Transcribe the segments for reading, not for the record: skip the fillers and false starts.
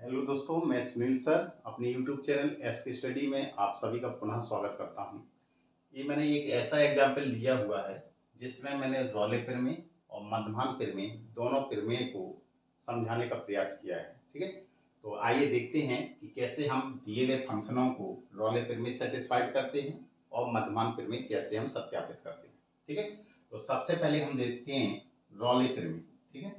Hello दोस्तों, मैं Sunil sir अपने YouTube चैनल एस के स्टडी में आप सभी का पुनः स्वागत करता हूं। ये मैंने एक ऐसा एग्जाम्पल लिया हुआ है जिसमें मैंने रौले प्रमेय और मध्यमान प्रमेय दोनों प्रमेय को समझाने का प्रयास किया है। ठीक है, तो आइए देखते हैं कि कैसे हम दिए गए फंक्शनों को रौले प्रमेय सेटिस्फाइड करते हैं और मध्यमान प्रमेय कैसे हम सत्यापित करते हैं। ठीक है, तो सबसे पहले हम देखते हैं रौले प्रमेय। ठीक है,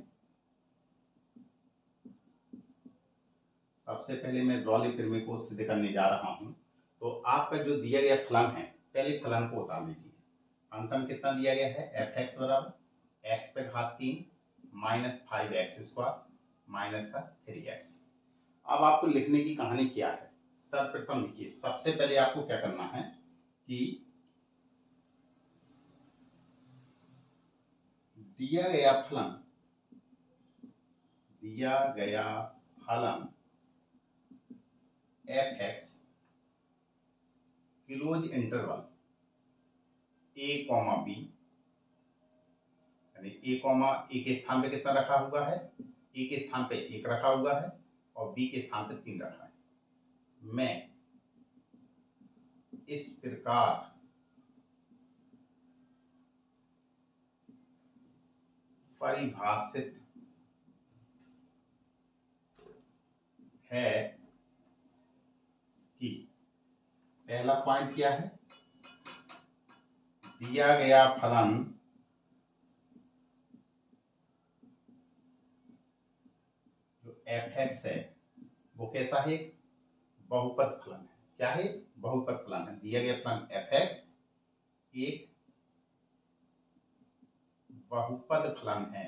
सबसे पहले मैं रौले प्रमेय को सिद्ध करने जा रहा हूं। तो आपका जो दिया गया फलन है, पहले फलन को उतार लीजिए। फंक्शन कितना दिया गया है, एफ एक्स बराबर एक्स पे घात 3 माइनस 5x² माइनस का 3x। अब आपको लिखने की कहानी क्या है, सर्वप्रथम देखिए, सबसे पहले आपको क्या करना है कि दिया गया फलन एफ एक्स क्लोज इंटरवल ए कॉमा बी, यानी ए के स्थान पे कितना रखा हुआ है, ए के स्थान पे 1 रखा हुआ है और बी के स्थान पे 3 रखा है। मैं इस प्रकार परिभाषित है कि पहला पॉइंट क्या है, दिया गया फलन जो एफ एक्स है वो कैसा है, बहुपद फलन है। क्या है, बहुपद फलन है। दिया गया फलन एफ एक्स एक बहुपद फलन है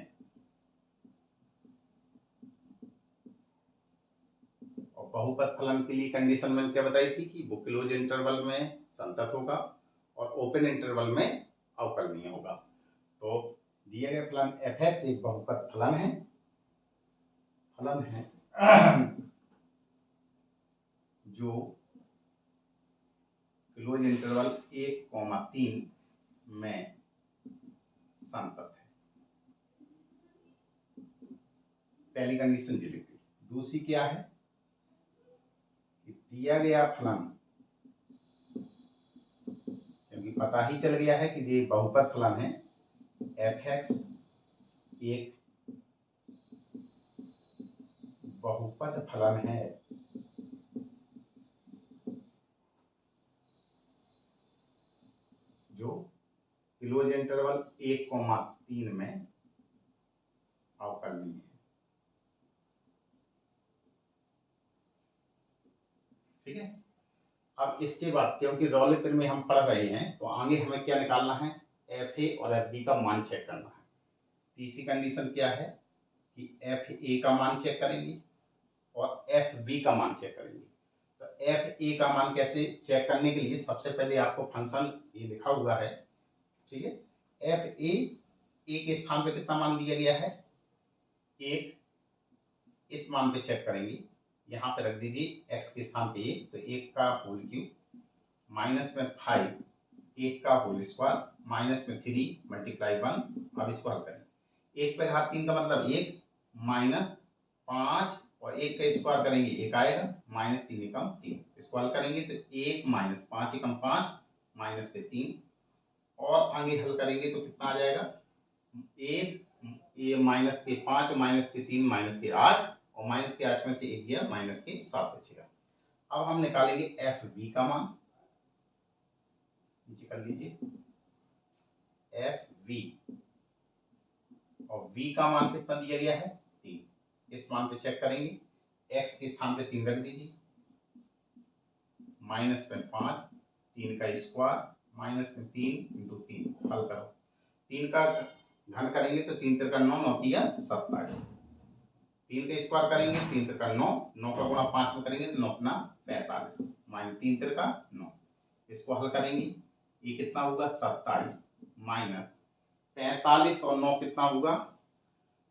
और बहुपद फलन के लिए कंडीशन मैंने क्या बताई थी कि वो क्लोज इंटरवल में संतत होगा और ओपन इंटरवल में अवकलनीय होगा। तो दिया गया फलन एफ एक्स एक बहुपद फलन है जो क्लोज इंटरवल 1,3 में संतत है। पहली कंडीशन जी लिखी। दूसरी क्या है कि दिया गया फलन, क्योंकि पता ही चल गया है कि ये बहुपद फलन है, एफ एक्स एक बहुपद फलन है जो क्लोज इंटरवल 1,3 में अवकलनीय है। ठीक है, अब इसके बाद क्योंकि रौले प्रमेय हम पढ़ रहे हैं तो आगे हमें क्या निकालना है, एफ ए और एफ बी का मान चेक करना है। तीसरी कंडीशन क्या है कि एफ ए का मान चेक करेंगे और एफ बी का मान चेक करेंगे। तो एफ ए का मान कैसे चेक करने के लिए सबसे पहले आपको फंक्शन ये लिखा हुआ है। ठीक है, एफ ए के स्थान पे कितना मान दिया गया है, 1, इस मान पे चेक करेंगे। यहाँ पे रख दीजिए x के स्थान पे 1, तो 1 का होल क्यूब माइनस में 5 1 का होल स्क्वायर माइनस में 3 मल्टीप्लाई 1। अब इसको हल करें, 1 पे घात 3 का मतलब 1 माइनस 5 और 1 का स्क्वायर करेंगे 1 आएगा माइनस 3 एकम 3। इसको हल करेंगे तो 1 माइनस 5 एकम 5 माइनस के 3 और आगे हल करेंगे तो कितना आ जाएगा, 1 ये माइनस के 5 माइनस के 3 माइनस के 8 और माइनस के 8 में से 1 गया माइनस के 7 बचेगा। अब हम निकालेंगे एफ वी का मान, नीचे कर लीजिए एफ वी, और वी का मान कितना दिया गया है 3। इस मान पे चेक करेंगे, एक्स के स्थान पे 3 रख दीजिए माइनस में 5 3 का स्क्वायर माइनस में 3 इंटू 3, हल करो। 3 का घन करेंगे तो 3 3 का 9 9 किया 27, 3 का स्क्वायर करेंगे 3 3 का 9 9 का गुणा 5 में करेंगे तो 9 अपना 45 माइनस 3 3 का 9। इसको हल करेंगे, ये कितना होगा 27 माइनस 45 और 9 कितना होगा,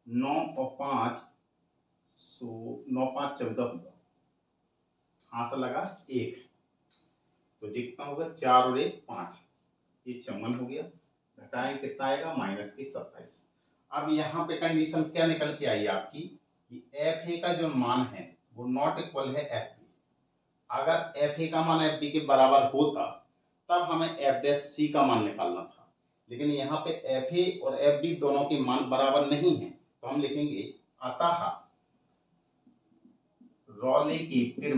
9 और 5 9 5 14 होगा, हाँ से लगा 1, तो जी कितना होगा 4 और 1 5, ये 54 हो गया। घटाएं कितना आएगा माइनस के 27। अब यहाँ पे कंडीशन क्या निकल के आई आपकी कि एफ ए का जो मान है वो नॉट इक्वल है एफ बी। अगर एफ ए का मान एफ बी के बराबर होता तब हमें एफ डैश सी का मान निकालना था, लेकिन यहाँ पे एफ ए और एफ बी दोनों के मान बराबर नहीं है, तो हम लिखेंगे अतः रॉले की फिर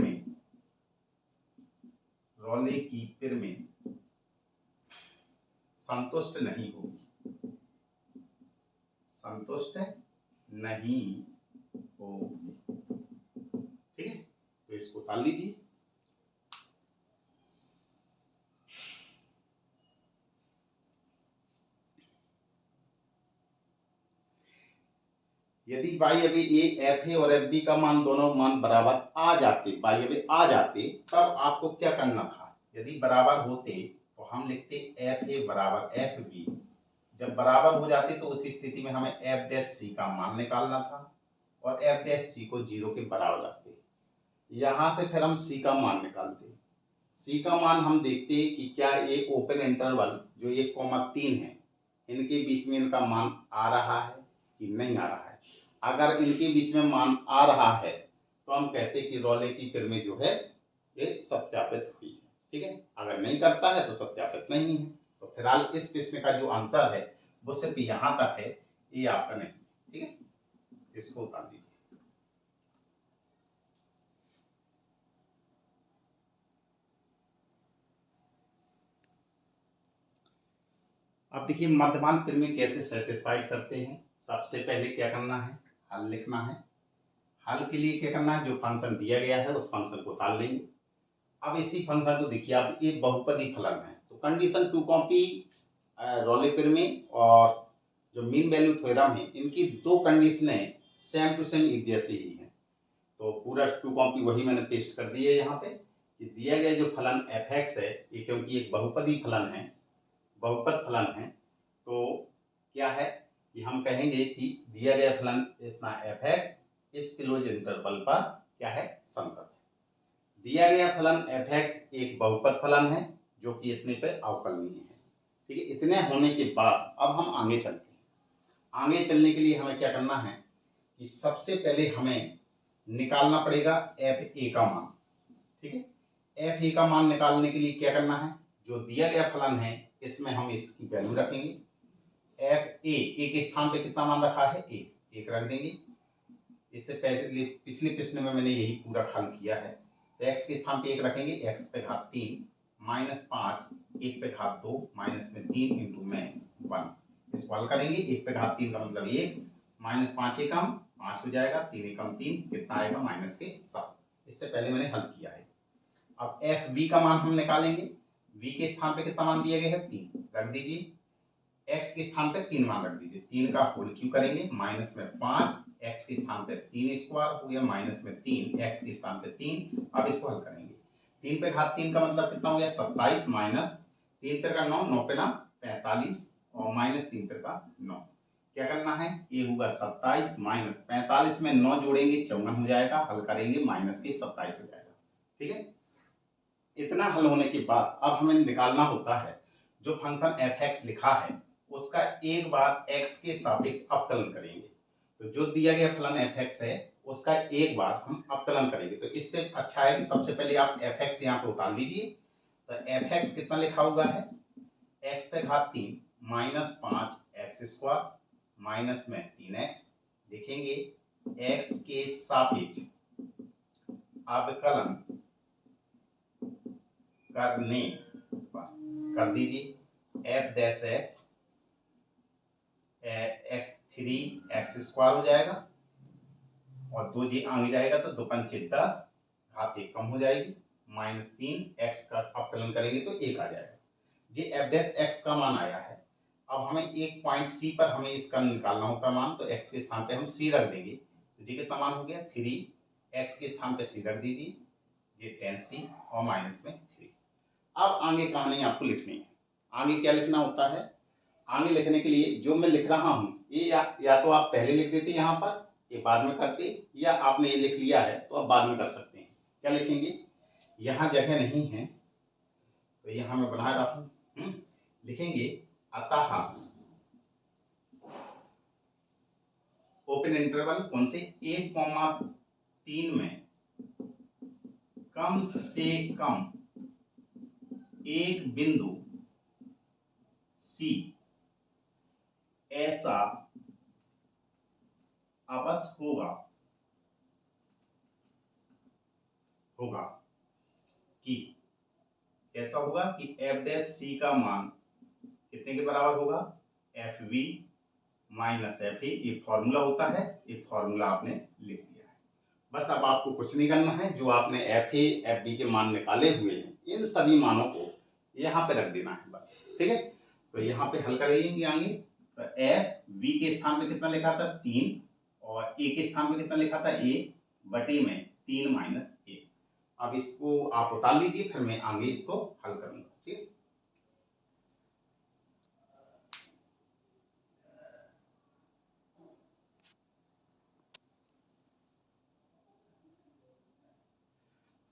में संतुष्ट नहीं होगी, ठीक है। तो इसको उतार लीजिए। यदि बाई अभी ए एफ ए और एफ बी का मान दोनों मान बराबर आ जाते, तब आपको क्या करना था? यदि बराबर होते तो हम लिखते एफ ए बराबर एफ बी। जब बराबर हो जाते तो उस स्थिति में हमें एफ डैश सी का मान निकालना था और एफ डैश सी को 0 के बराबर रखते। यहाँ से फिर हम सी का मान निकालते। सी का मान हम देखते कि क्या ये ओपन इंटरवल जो 1,3 है इनके बीच में इनका मान आ रहा है कि नहीं आ रहा है। अगर इनके बीच में मान आ रहा है तो हम कहते कि रॉले की फिर में जो है ये सत्यापित हुई है, ठीक है। अगर नहीं करता है तो सत्यापित नहीं है। तो फिलहाल इस प्रश्न का जो आंसर है वो सिर्फ यहाँ तक है, ये आपका नहीं, ठीक है। इसको उतार दीजिए। अब देखिए मध्यमान फिर कैसे सेटिस्फाइड करते हैं। सबसे पहले क्या करना है? हल लिखना है। हल के लिए क्या करना है? जो फंक्शन दिया गया है उस फंक्शन को उतार लेंगे। अब इसी फंक्शन को देखिए, अब ये बहुपदी फलन है तो कंडीशन टू कॉपी रॉले फिर में और जो मीन वैल्यू थ्योरम है इनकी दो कंडीशनें सेम टू सेम एक जैसी ही हैं। तो पूरा टू कॉपी वही मैंने पेस्ट कर दी है यहाँ पे कि दिया गया जो फलन एफ एक्स है ये क्योंकि एक बहुपद फलन है तो क्या है कि हम कहेंगे कि दिया गया फलन इतना एफ एक्स इस क्लोज इंटरवल पर क्या है? संतत है। दिया गया फलन एफ एक्स एक बहुपद फलन है जो कि इतने पे अवकलनीय है, ठीक है। इतने होने के बाद अब हम आगे चलते हैं। आगे चलने के लिए हमें क्या करना है कि सबसे पहले हमें निकालना पड़ेगा एफ ए का मान, ठीक है। एफ ए का मान निकालने के लिए क्या करना है? जो दिया गया फलन है इसमें हम इसकी वैल्यू रखेंगे। एफ ए के स्थान पे कितना मान रखा है? एक रख देंगे। इससे पहले पिछले प्रश्न में मैंने यही पूरा हल किया है। तो एक्स के स्थान पे 1 रखेंगे, एक्स पे घात 3 माइनस 5 1 पे घात 2 माइनस में 3 इंटू में 1। इसको हल करेंगे। 1 पे घात 3 का मतलब 1 माइनस 5 एकम 5 हो जाएगा, 3 एकम 3 कितना आएगा? माइनस के 7। इससे पहले मैंने हल किया है। अब एफ बी का मान हम निकालेंगे। v के स्थान पे कितना मान दिया गया है? 3 रख दीजिए। x के स्थान पे 3 मान रख दीजिए। 3 का होल क्यों करेंगे? माइनस में 5 x के स्थान पे 3 स्क्वायर हो गया माइनस में 3 x के स्थान पे 3। अब इसको हल करेंगे। 3 पे घात 3 का मतलब कितना हो गया? 27 माइनस 3 तिरका 9 9 पे ना 45 और माइनस 3 तिरका 9। क्या करना है? ये होगा 27 माइनस 45 में 9 जोड़ेंगे 54 हो जाएगा। हल करेंगे माइनस के 27 हो जाएगा, ठीक है। इतना हल होने के बाद अब हमें निकालना होता है जो फंक्शन एफ एक्स लिखा है उसका एक बार x के सापेक्ष अवकलन करेंगे। तो जो दिया गया फलन एफ एक्स है उसका एक बार हम अवकलन करेंगे। तो इससे अच्छा है कि सबसे पहले आप एफ एक्स यहाँ पे उतार लीजिए। तो एफ एक्स कितना लिखा हुआ है? x पे घात 3 माइनस 5 एक्स स्क्वायर माइनस में 3x लिखेंगे। x के सापेक्ष अवकलन करने पर कर दीजिए F dash x x 3 x square हो जाएगा और 2 जी आगे जाएगा तो 2 पंचे 10 घात 1 कम हो जाएगी माइनस 3 एक्स का अवकलन करेंगे तो 1 आ जाएगा। जी एफ डैश एक्स का मान आया है। अब हमें एक पॉइंट सी पर हमें इसका निकालना होता मान, तो एक्स के स्थान पे हम सी रख देंगे। तो जी कितना मान हो गया? 3 एक्स के स्थान पे सी रख दीजिए, ये 10c और माइनस में 3। अब आगे कहानी आपको लिखनी है। आगे क्या लिखना होता है? आगे लिखने के लिए जो मैं लिख रहा हूँ ये या तो आप पहले लिख देते यहाँ पर, ये बाद में करते, या आपने ये लिख लिया है तो आप बाद में कर सकते हैं। क्या लिखेंगे? यहाँ जगह नहीं है तो यहाँ मैं बना रहा हूँ। लिखेंगे अतः ओपन इंटरवल कौन से? 1,3 में कम से कम एक बिंदु सी ऐसा अवश्य होगा कि कैसा होगा कि एफ डैश सी का मान कितने के बराबर होगा, F V minus F A. ये फॉर्मूला होता है, ये फॉर्मूला आपने लिख लिया है। बस अब आपको कुछ नहीं करना है, जो आपने एफ ए एफ बी के मान निकाले हुए हैं इन सभी मानों को यहाँ पे रख देना है बस, ठीक है। तो यहाँ पे हल करेंगे आगे, तो एफ वी के स्थान पे कितना लिखा था 3 और ए के स्थान पे कितना लिखा था ए बटे में 3 माइनस ए। अब इसको आप उतार लीजिए, फिर मैं आगे इसको हल करूंगा, ठीक है।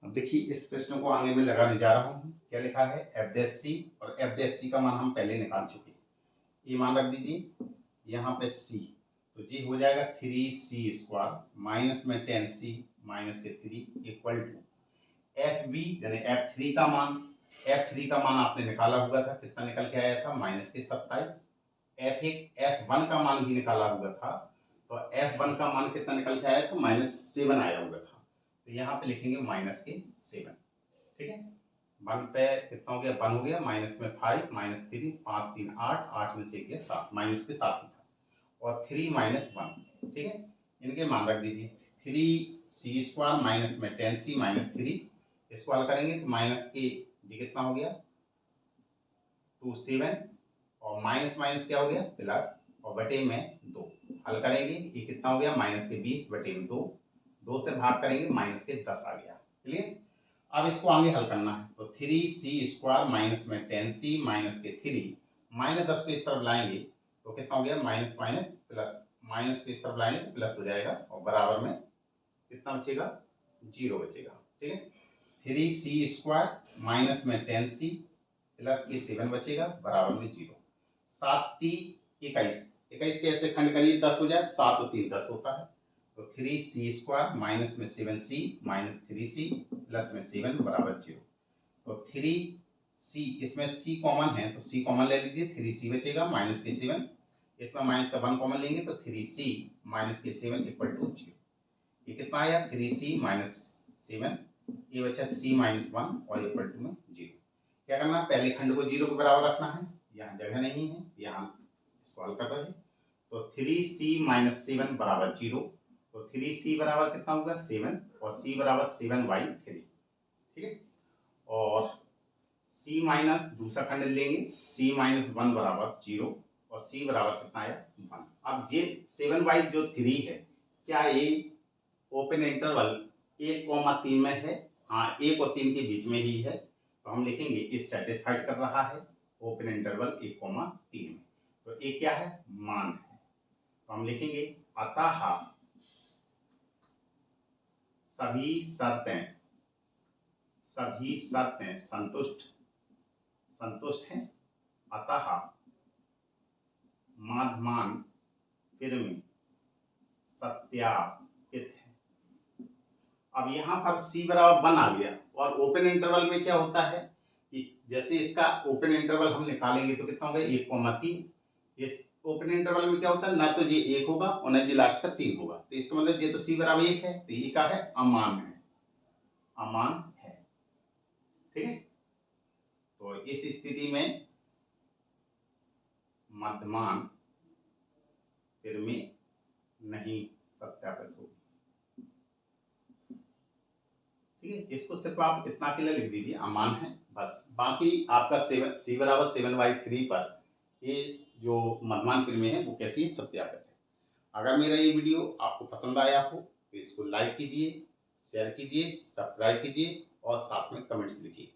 अब देखिए इस प्रश्न को आगे मैं लगाने जा रहा हूँ। क्या लिखा है, एफ डैश सी, और एफ डैश सी का मान हम पहले निकाल चुके हैं। ये मान रख दीजिए यहाँ पे सी, तो जी हो जाएगा 3c² माइनस में 10c माइनस के 3 इक्वल टू एफ बी यानी F3 का मान। F3 का मान आपने निकाला हुआ था, कितना निकल के आया था माइनस के 27। F1 का मान भी निकाला हुआ था, तो F1 का मान कितना निकल के आया था -7 आया हुआ था। तो यहाँ पे लिखेंगे -7, ठीक है। 1 पे कितना हो गया, 1 हो गया, माइनस में 5 माइनस 3 5 3 8 8 में से गया 7, माइनस के साथ ही था, और 3 माइनस 1, ठीक है। इनके मान रख दीजिए 3c² माइनस में 10c माइनस 3, इसको हल करेंगे तो माइनस के जी कितना हो गया 27, और माइनस माइनस क्या हो गया प्लस, और बटे में 2 हल करेंगे, ये कितना हो गया माइनस के 20 बटे में 2, 2 से भाग करेंगे माइनस के 10 आ गया, क्लियर। अब इसको आगे हल करना है, तो 3c² माइनस में 10c माइनस के 3 माइनस 10 को इस तरफ लाएंगे तो कितना हो गया माइनस माइनस प्लस, माइनस को इस तरफ लाएंगे तो प्लस हो जाएगा, और बराबर में कितना बचेगा 0 बचेगा, ठीक है। 3c² माइनस में 10c प्लस के 7 बचेगा बराबर में 0। 7 3 21, 21 कैसे खंड करिए 10 हो जाए, 7 और 3 10 होता है, तो 3c² माइनस में 7c माइनस 3c प्लस में 7 बराबर 0। तो 3c, इसमें c कॉमन है तो c कॉमन ले लीजिए, 3c बचेगा माइनस के 7, इसमें माइनस का 1 कॉमन लेंगे तो 3c माइनस के 7 इक्वल टू 0। ये कितना आया 3c माइनस 7, ये बचा c माइनस 1 और इक्वल टू में 0। क्या करना है, पहले खंड को 0 के बराबर रखना है, यहाँ जगह नहीं है, यहाँ इसको हल कर रहे हैं, तो 3c माइनस 7 बराबर 0, तो 3c बराबर कितना होगा 7, और c बराबर 7/3, ठीक है। और c माइनस दूसरा खंड लेंगे, c माइनस 1 बराबर 0, और c बराबर कितना आया 1। अब ये 7/3 है, क्या ये ओपन इंटरवल 1,3 में है, हाँ 1 और 3 के बीच में ही है, तो हम लिखेंगे इस सेटिस्फाइड कर रहा है ओपन इंटरवल 1,3 में, तो ये क्या है मान है, तो हम लिखेंगे अतः सभी शर्तें संतुष्ट हैं, अतः मध्यमान फिर में सत्यापित है। अब यहाँ पर c बराबर 1 आ गया, और ओपन इंटरवल में क्या होता है कि जैसे इसका ओपन इंटरवल हम निकालेंगे तो कितना होगा 1,3, इस ओपन इंटरवल में क्या होता है ना तो ये 1 होगा और ना जी लास्ट का 3 होगा, तो इसका मतलब ये तो c बराबर 1 है, तो ये क्या है अमान है, ठीक है। तो इस स्थिति में मध्यमान फिर में नहीं सत्यापित होगी, ठीक है। इसको सिर्फ आप इतना के लिए लिख दीजिए अमान है बस, बाकी आपका c बराबर 7/3 पर ये जो मध्यमान फिर में है वो कैसी सत्यापित है। अगर मेरा ये वीडियो आपको पसंद आया हो तो इसको लाइक कीजिए, शेयर कीजिए, सब्सक्राइब कीजिए और साथ में कमेंट्स लिखिए।